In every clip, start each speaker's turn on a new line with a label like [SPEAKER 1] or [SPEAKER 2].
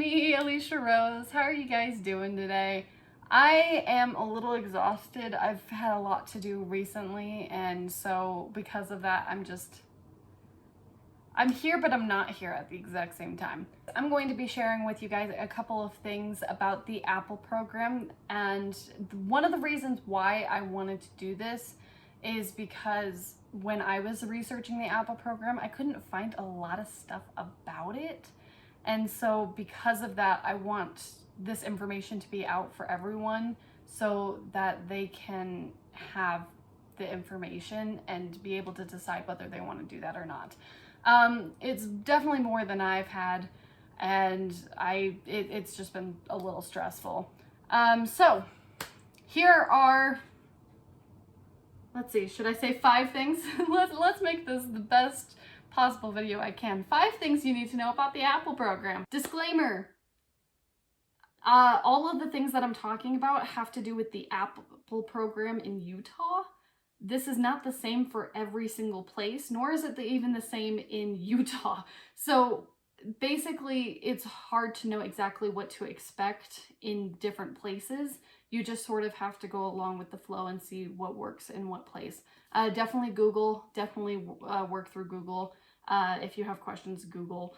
[SPEAKER 1] me, Alicia Rose. How are you guys doing today? I am a little exhausted. I've had a lot to do recently, and so because of that, I'm here, but I'm not here at the exact same time. I'm going to be sharing with you guys a couple of things about the Appel program, and one of the reasons why I wanted to do this is because when I was researching the Appel program, I couldn't find a lot of stuff about it. And so because of that, I want this information to be out for everyone so that they can have the information and be able to decide whether they want to do that or not. It's definitely more than I've had, and it's just been a little stressful. So here are, let's see, should I say 5 things? Let's make this the best possible video I can. 5 things you need to know about the Appel program. Disclaimer. All of the things that I'm talking about have to do with the Appel program in Utah. This is not the same for every single place, nor is it even the same in Utah. So basically, it's hard to know exactly what to expect in different places. You just sort of have to go along with the flow and see what works in what place. Definitely Google, definitely work through Google. If you have questions, Google.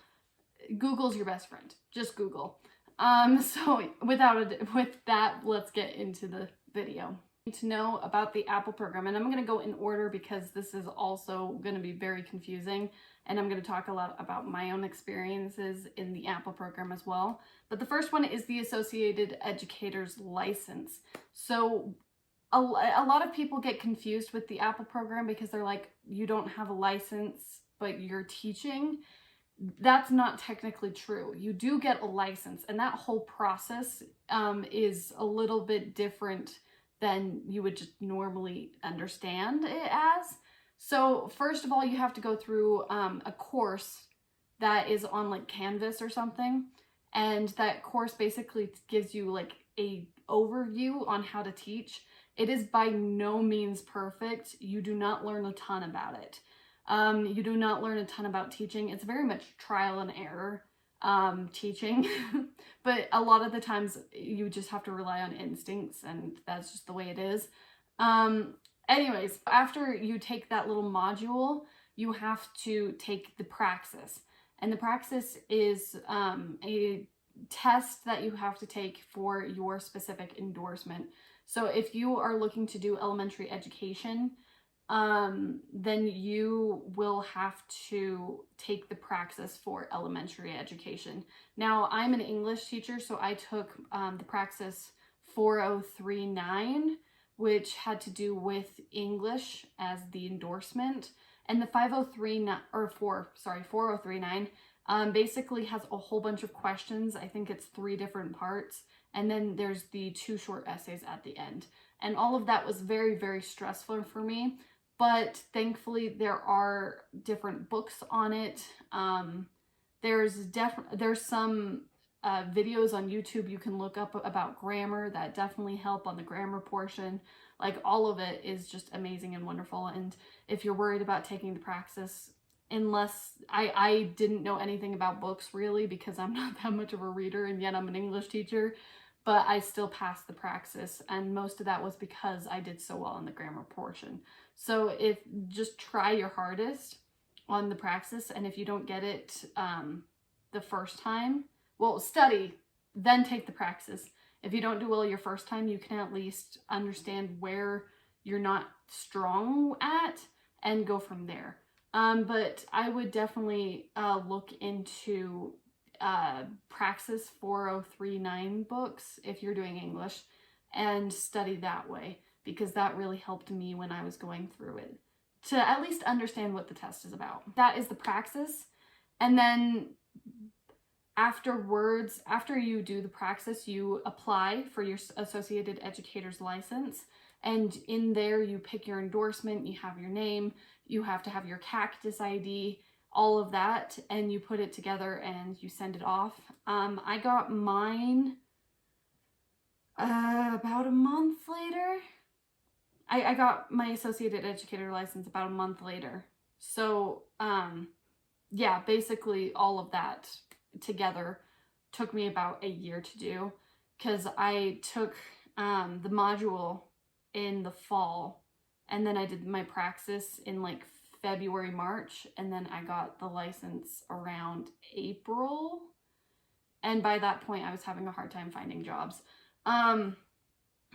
[SPEAKER 1] Google's your best friend. Just Google. So with that, let's get into the video. To know about the Appel program, and I'm going to go in order because this is also going to be very confusing, and I'm going to talk a lot about my own experiences in the Appel program as well. But the first one is the Associated Educator's License. So a lot of people get confused with the Appel program because they're like, you don't have a license, but you're teaching. That's not technically true. You do get a license, and that whole process is a little bit different than you would just normally understand it as. So first of all, you have to go through a course that is on like Canvas or something, and that course basically gives you like a overview on how to teach. It is by no means perfect. You do not learn a ton about it. You do not learn a ton about teaching. It's very much trial and error teaching, but a lot of the times you just have to rely on instincts, and that's just the way it is. Anyways, after you take that little module, you have to take the praxis, and the praxis is a test that you have to take for your specific endorsement. So if you are looking to do elementary education, then you will have to take the praxis for elementary education. Now, I'm an English teacher, so I took the praxis 4039, which had to do with English as the endorsement, and the 4039 basically has a whole bunch of questions. I think it's 3 different parts, and then there's the 2 short essays at the end. And all of that was very, very stressful for me. But thankfully, there are different books on it. There's some videos on YouTube you can look up about grammar that definitely help on the grammar portion. Like, all of it is just amazing and wonderful. And if you're worried about taking the praxis, unless I didn't know anything about books really, because I'm not that much of a reader, and yet I'm an English teacher, but I still passed the praxis, and most of that was because I did so well in the grammar portion. So just try your hardest on the praxis, and if you don't get it the first time, well, study, then take the praxis. If you don't do well your first time, you can at least understand where you're not strong at and go from there. But I would definitely look into Praxis 4039 books if you're doing English, and study that way, because that really helped me when I was going through it, to at least understand what the test is about. That is the praxis. And then afterwards, after you do the praxis, you apply for your Associated Educator's License, and in there you pick your endorsement, you have your name, you have to have your cactus ID, all of that, and you put it together and you send it off. I got mine about a month later. I got my Associated Educator license about a month later. So yeah, basically all of that together took me about a year to do, because I took the module in the fall, and then I did my praxis in like February, March, and then I got the license around April. And by that point, I was having a hard time finding jobs,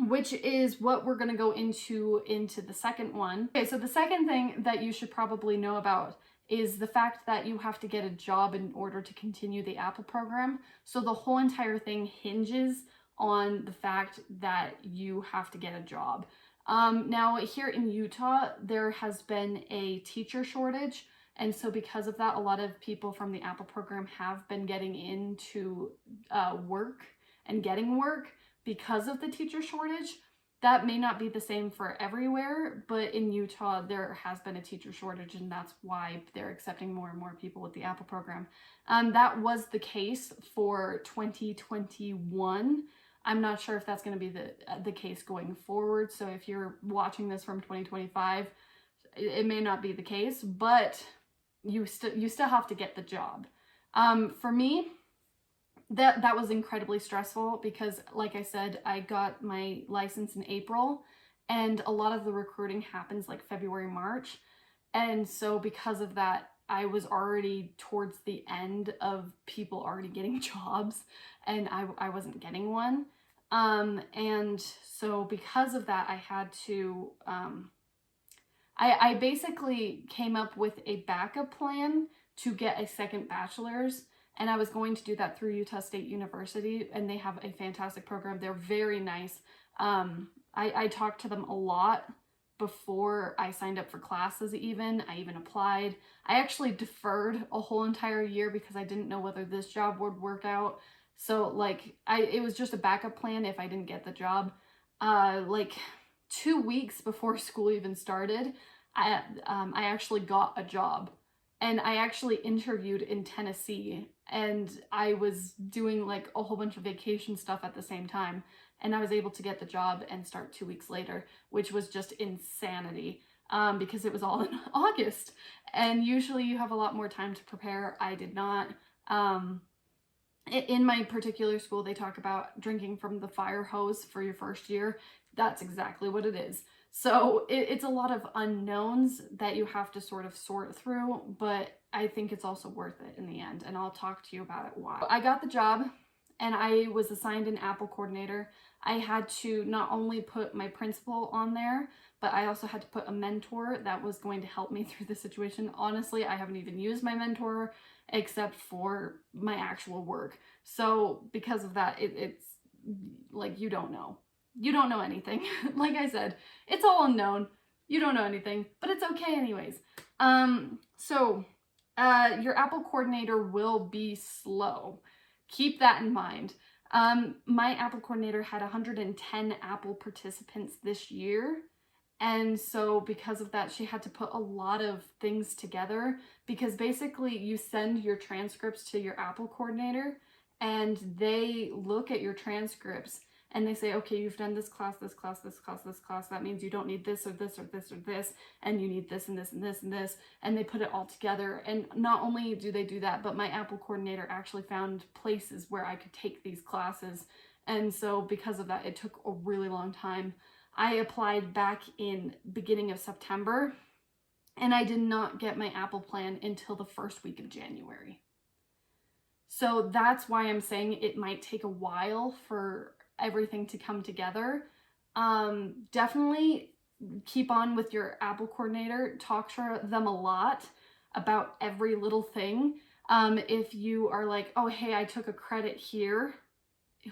[SPEAKER 1] which is what we're going to go into the second one. Okay, so the second thing that you should probably know about is the fact that you have to get a job in order to continue the Appel program. So the whole entire thing hinges on the fact that you have to get a job. Now here in Utah, there has been a teacher shortage. And so because of that, a lot of people from the Appel program have been getting into work and getting work because of the teacher shortage. That may not be the same for everywhere, but in Utah, there has been a teacher shortage, and that's why they're accepting more and more people with the Appel program. That was the case for 2021. I'm not sure if that's going to be the case going forward. So if you're watching this from 2025, it may not be the case, but you still have to get the job. For me, that was incredibly stressful because, like I said, I got my license in April, and a lot of the recruiting happens like February, March. And so because of that, I was already towards the end of people already getting jobs, and I wasn't getting one. And so because of that, I had to, I basically came up with a backup plan to get a second bachelor's, and I was going to do that through Utah State University, and they have a fantastic program. They're very nice. I talked to them a lot before I signed up for classes even. I even applied. I actually deferred a whole entire year because I didn't know whether this job would work out. So like, it was just a backup plan if I didn't get the job. Like 2 weeks before school even started, I actually got a job, and I actually interviewed in Tennessee, and I was doing like a whole bunch of vacation stuff at the same time, and I was able to get the job and start 2 weeks later, which was just insanity, because it was all in August, and usually you have a lot more time to prepare. I did not. In my particular school, they talk about drinking from the fire hose for your first year. That's exactly what it is. So it's a lot of unknowns that you have to sort of sort through, but I think it's also worth it in the end, and I'll talk to you about it why. I got the job, and I was assigned an Appel coordinator. I had to not only put my principal on there, but I also had to put a mentor that was going to help me through the situation. Honestly, I haven't even used my mentor except for my actual work. So because of that, it's like, you don't know. You don't know anything. Like I said, it's all unknown. You don't know anything, but it's okay anyways. So your Appel coordinator will be slow. Keep that in mind. My Appel coordinator had 110 Appel participants this year. And so because of that, she had to put a lot of things together, because basically you send your transcripts to your Appel coordinator, and they look at your transcripts and they say, okay, you've done this class, this class, this class, this class. That means you don't need this or this or this or this, and you need this and this and this and this. And they put it all together. And not only do they do that, but my Appel coordinator actually found places where I could take these classes. And so because of that, it took a really long time. I applied back in beginning of September, and I did not get my Appel plan until the first week of January. So that's why I'm saying it might take a while for everything to come together. Definitely keep on with your Appel coordinator. Talk to them a lot about every little thing. If you are like, oh, hey, I took a credit here,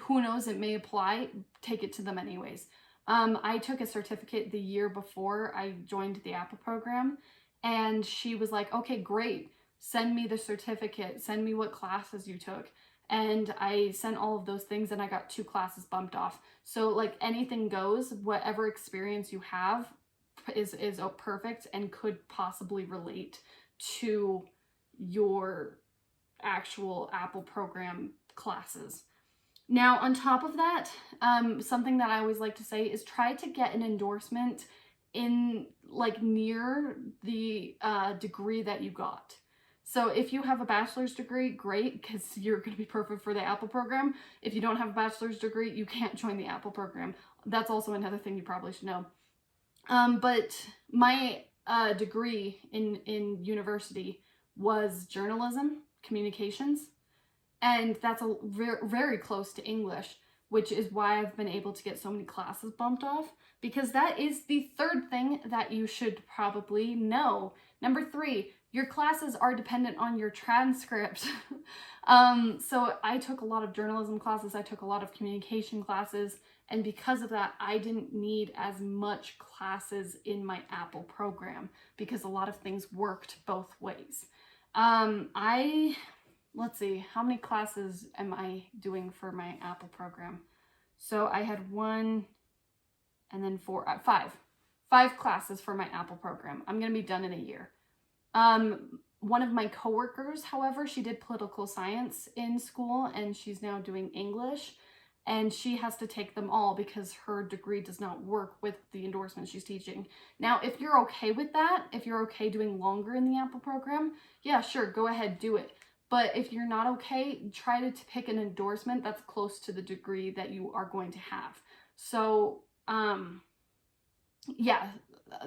[SPEAKER 1] who knows, it may apply, take it to them anyways. I took a certificate the year before I joined the Appel program, and she was like, okay, great, send me the certificate, send me what classes you took. And I sent all of those things, and I got 2 classes bumped off. So like, anything goes. Whatever experience you have is perfect and could possibly relate to your actual Appel program classes. Now, on top of that, something that I always like to say is try to get an endorsement in like near the degree that you got. So if you have a bachelor's degree, great, because you're going to be perfect for the Appel program. If you don't have a bachelor's degree, you can't join the Appel program. That's also another thing you probably should know. But my degree in university was journalism, communications, and that's a very close to English, which is why I've been able to get so many classes bumped off, because that is the third thing that you should probably know. Number 3, your classes are dependent on your transcript. So I took a lot of journalism classes, I took a lot of communication classes, and because of that, I didn't need as much classes in my Appel program because a lot of things worked both ways. Let's see, how many classes am I doing for my Appel program? So I had 1 and then 4, 5 classes for my Appel program. I'm gonna be done in a year. One of my coworkers, however, she did political science in school and she's now doing English, and she has to take them all because her degree does not work with the endorsement she's teaching. Now, if you're okay with that, if you're okay doing longer in the Appel program, yeah, sure, go ahead, do it. But if you're not okay, try to pick an endorsement that's close to the degree that you are going to have. So, yeah,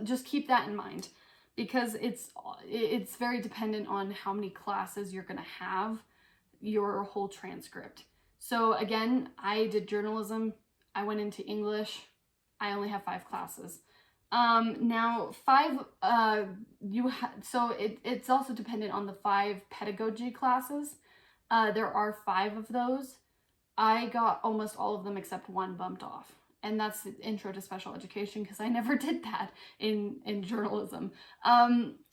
[SPEAKER 1] just keep that in mind, because it's very dependent on how many classes you're going to have, your whole transcript. So again, I did journalism, I went into English, I only have 5 classes. Now 5, so it's also dependent on the 5 pedagogy classes. There are 5 of those. I got almost all of them except 1 bumped off. And that's the intro to special education, because I never did that in journalism.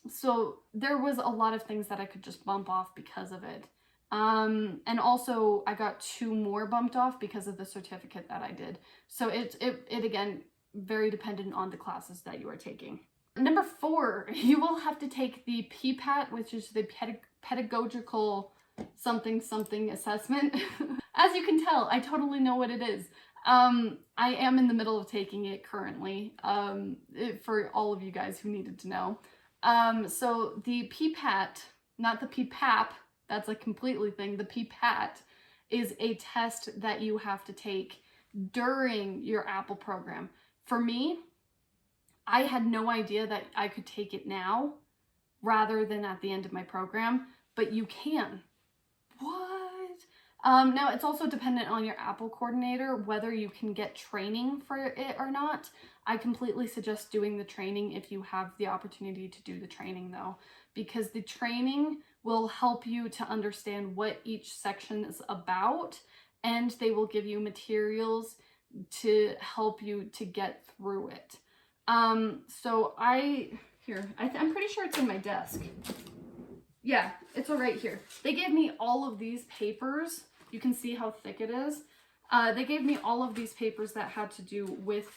[SPEAKER 1] So there was a lot of things that I could just bump off because of it. And also I got 2 more bumped off because of the certificate that I did. So it again, very dependent on the classes that you are taking. Number 4, you will have to take the PPAT, which is the pedagogical something assessment. As you can tell, I totally know what it is. I am in the middle of taking it currently, for all of you guys who needed to know. So the PPAT, not the PPAP, that's a completely thing. The PPAT is a test that you have to take during your Appel program. For me, I had no idea that I could take it now rather than at the end of my program, but you can. What? Now, it's also dependent on your Appel coordinator whether you can get training for it or not. I completely suggest doing the training if you have the opportunity to do the training, though, because the training will help you to understand what each section is about, and they will give you materials to help you to get through it. So I'm pretty sure it's in my desk. Yeah, it's all right here. They gave me all of these papers. You can see how thick it is. They gave me all of these papers that had to do with,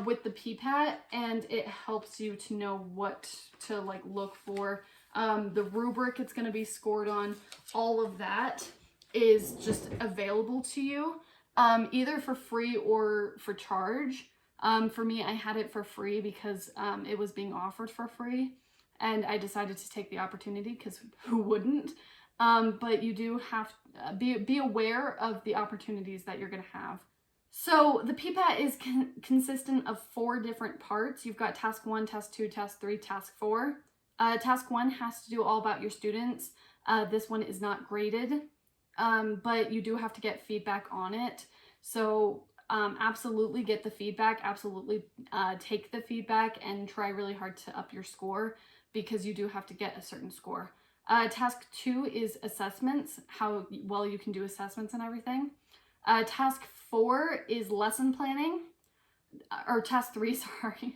[SPEAKER 1] with the PPAT, and it helps you to know what to look for. The rubric it's going to be scored on, all of that is just available to you, either for free or for charge. For me, I had it for free because it was being offered for free, and I decided to take the opportunity because who wouldn't? But you do have to be aware of the opportunities that you're going to have. So the PPAT is consistent of 4 different parts. You've got task 1, task 2, task 3, task 4. Task 1 has to do all about your students. This one is not graded, but you do have to get feedback on it. So absolutely get the feedback, absolutely take the feedback and try really hard to up your score, because you do have to get a certain score. Task 2 is assessments, how well you can do assessments and everything. Task 4 is lesson planning. Or task 3, sorry,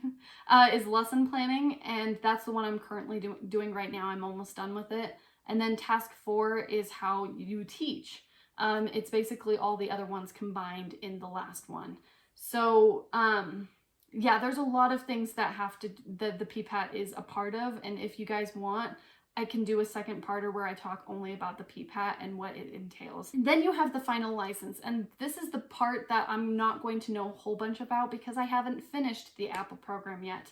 [SPEAKER 1] is lesson planning, and that's the one I'm currently doing right now. I'm almost done with it. And then task 4 is how you teach. It's basically all the other ones combined in the last one. So, yeah, there's a lot of things that the PPAT is a part of, and if you guys want, I can do a second parter where I talk only about the PPAT and what it entails. Then you have the final license, and this is the part that I'm not going to know a whole bunch about because I haven't finished the Appel program yet.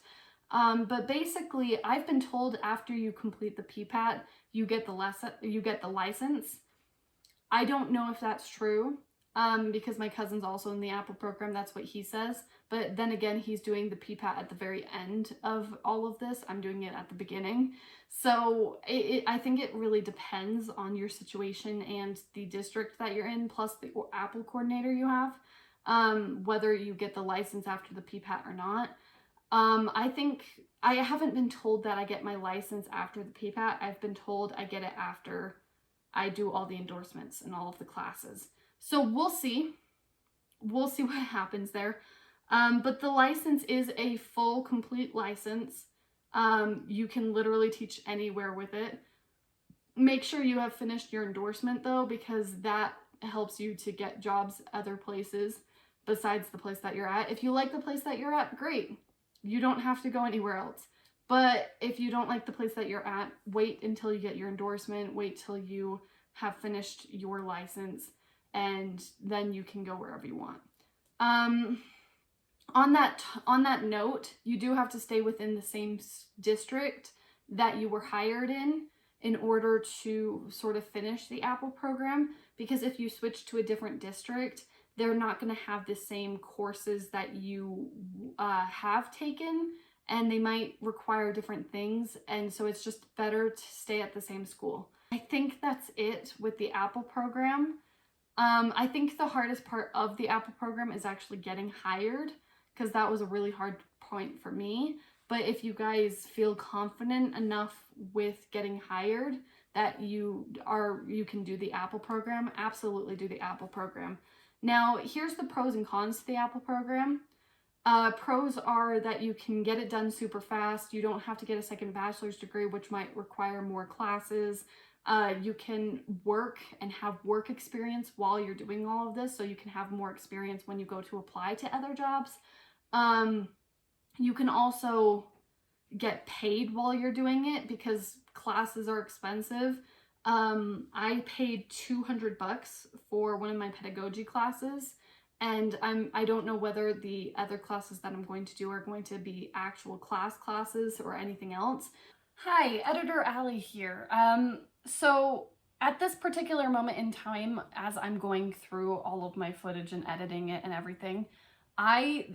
[SPEAKER 1] But basically, I've been told after you complete the PPAT, you get the license. I don't know if that's true, because my cousin's also in the Appel program. That's what he says. But then again, he's doing the PPAT at the very end of all of this. I'm doing it at the beginning. So I think it really depends on your situation and the district that you're in, plus the Appel coordinator you have, whether you get the license after the PPAT or not. I think I haven't been told that I get my license after the PPAT. I've been told I get it after I do all the endorsements and all of the classes. So we'll see. We'll see what happens there. But the license is a full, complete license. You can literally teach anywhere with it. Make sure you have finished your endorsement though, because that helps you to get jobs other places besides the place that you're at. If you like the place that you're at, great. You don't have to go anywhere else. But if you don't like the place that you're at, wait until you get your endorsement, wait till you have finished your license, and then you can go wherever you want. On that note, you do have to stay within the same district that you were hired in order to sort of finish the Appel program, because if you switch to a different district, they're not going to have the same courses that you have taken, and they might require different things, and so it's just better to stay at the same school. I think that's it with the Appel program. I think the hardest part of the Appel program is actually getting hired, because that was a really hard point for me. But if you guys feel confident enough with getting hired that you can do the Appel program, absolutely do the Appel program. Now, here's the pros and cons to the Appel program. Pros are that you can get it done super fast. You don't have to get a second bachelor's degree, which might require more classes. You can work and have work experience while you're doing all of this, so you can have more experience when you go to apply to other jobs. You can also get paid while you're doing it because classes are expensive. I paid $200 for one of my pedagogy classes, and I don't know whether the other classes that I'm going to do are going to be actual classes or anything else. Hi, Editor Allie here. So at this particular moment in time, as I'm going through all of my footage and editing it and everything, I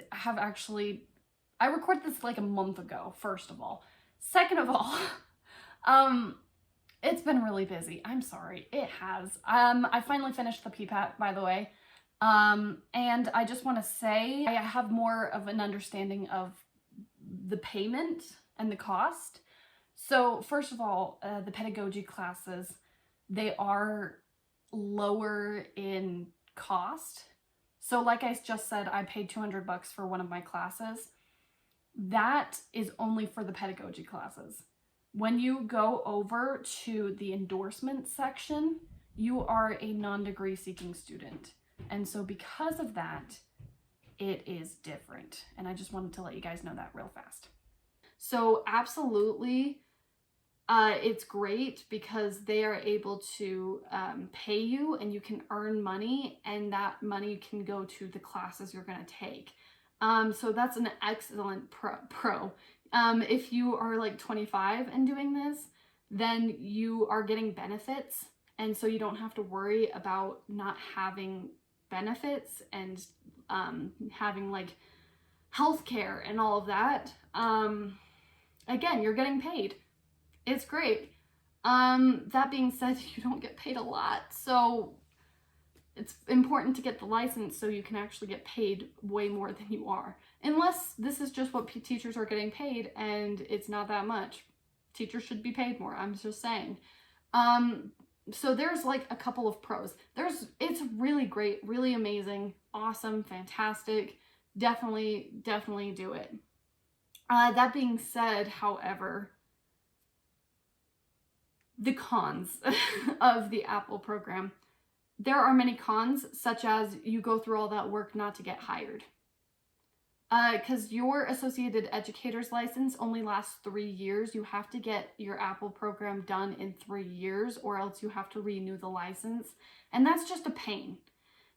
[SPEAKER 1] recorded this like a month ago, first of all. Second of all, it's been really busy. I'm sorry, it has. I finally finished the PPAT, by the way. And I just want to say I have more of an understanding of the payment and the cost. So first of all, the pedagogy classes, they are lower in cost. So like I just said, I paid $200 for one of my classes. That is only for the pedagogy classes. When you go over to the endorsement section, you are a non-degree seeking student. And so because of that, it is different. And I just wanted to let you guys know that real fast. So absolutely, it's great because they are able to pay you and you can earn money, and that money can go to the classes you're going to take. So that's an excellent pro. If you are like 25 and doing this, then you are getting benefits, and so you don't have to worry about not having benefits and having like healthcare and all of that. Again, you're getting paid. It's great. That being said, you don't get paid a lot, so it's important to get the license so you can actually get paid way more than you are. Unless this is just what teachers are getting paid and it's not that much. Teachers should be paid more, I'm just saying. So there's like a couple of pros. It's really great, really amazing, awesome, fantastic. Definitely do it. That being said, however, the cons of the Appel program. There are many cons, such as you go through all that work not to get hired. Because your Associated Educator's license only lasts 3 years. You have to get your Appel program done in 3 years, or else you have to renew the license. And that's just a pain.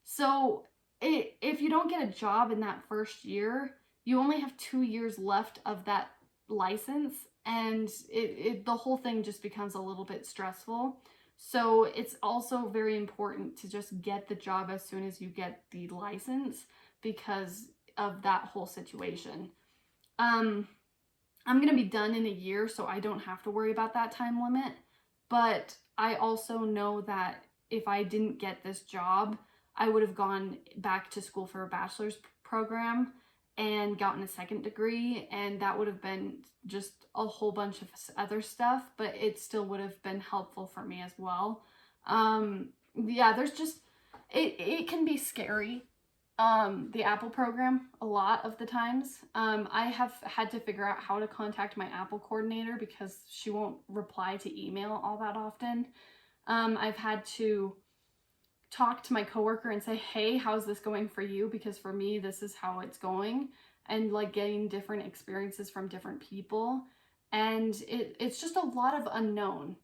[SPEAKER 1] So if you don't get a job in that first year, you only have 2 years left of that license, and the whole thing just becomes a little bit stressful. So it's also very important to just get the job as soon as you get the license because of that whole situation. I'm going to be done in a year, so I don't have to worry about that time limit. But I also know that if I didn't get this job, I would have gone back to school for a bachelor's program and gotten a second degree, and that would have been just a whole bunch of other stuff, but it still would have been helpful for me as well. Yeah, there's just, it can be scary, the Appel program, a lot of the times. I have had to figure out how to contact my Appel coordinator because she won't reply to email all that often. I've had to talk to my coworker and say, hey, how's this going for you? Because for me, this is how it's going, and like getting different experiences from different people. And it's just a lot of unknown.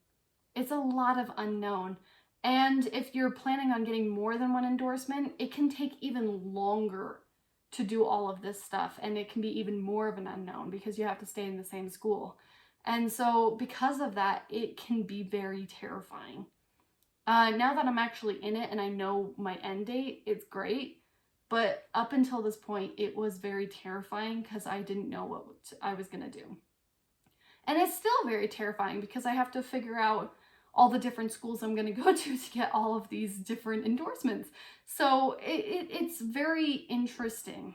[SPEAKER 1] It's a lot of unknown. And if you're planning on getting more than one endorsement, it can take even longer to do all of this stuff. And it can be even more of an unknown because you have to stay in the same school. And so because of that, it can be very terrifying. Now that I'm actually in it and I know my end date, it's great. But up until this point, it was very terrifying because I didn't know what I was going to do. And it's still very terrifying because I have to figure out all the different schools I'm going to go to get all of these different endorsements. So it's very interesting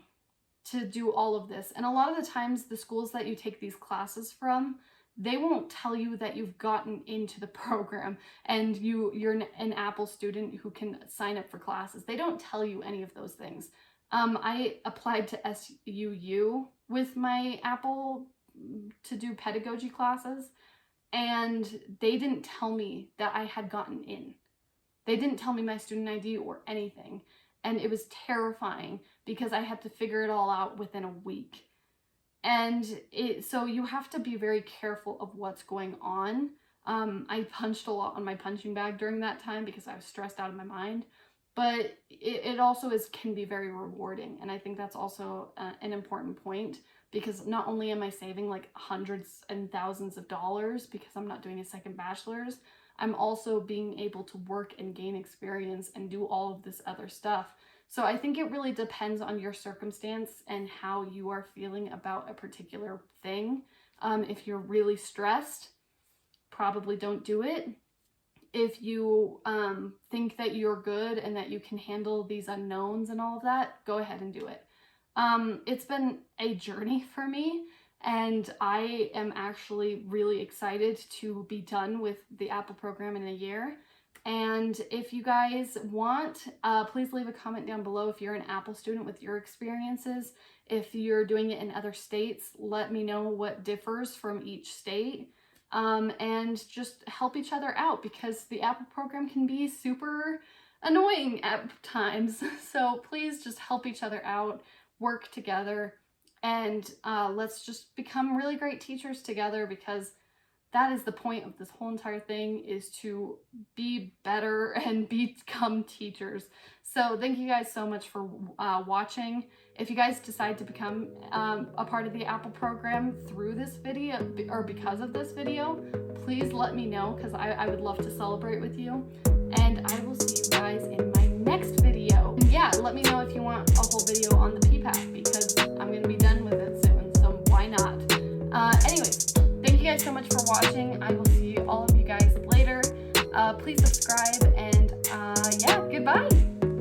[SPEAKER 1] to do all of this. And a lot of the times, the schools that you take these classes from, they won't tell you that you've gotten into the program and you're an Appel student who can sign up for classes. They don't tell you any of those things. I applied to SUU with my Appel to do pedagogy classes, and they didn't tell me that I had gotten in. They didn't tell me my student ID or anything. And it was terrifying because I had to figure it all out within a week. And so you have to be very careful of what's going on. I punched a lot on my punching bag during that time because I was stressed out of my mind. But it also can be very rewarding. And I think that's also an important point, because not only am I saving like hundreds and thousands of dollars because I'm not doing a second bachelor's, I'm also being able to work and gain experience and do all of this other stuff. So I think it really depends on your circumstance and how you are feeling about a particular thing. If you're really stressed, probably don't do it. If you think that you're good and that you can handle these unknowns and all of that, go ahead and do it. It's been a journey for me, and I am actually really excited to be done with the Appel program in a year. And if you guys want, please leave a comment down below if you're an Appel student with your experiences. If you're doing it in other states, let me know what differs from each state. And just help each other out, because the Appel program can be super annoying at times. So please just help each other out, work together, and let's just become really great teachers together, because that is the point of this whole entire thing, is to be better and become teachers. So thank you guys so much for watching. If you guys decide to become a part of the Appel program through this video or because of this video, please let me know, because I would love to celebrate with you. And I will see you guys in my next video. And yeah, let me know if you want a whole video on the PPAT, because I'm going to be done with it soon, so why not? Anyways, thank you guys so much for watching. I will see all of you guys later. Please subscribe, and yeah, goodbye.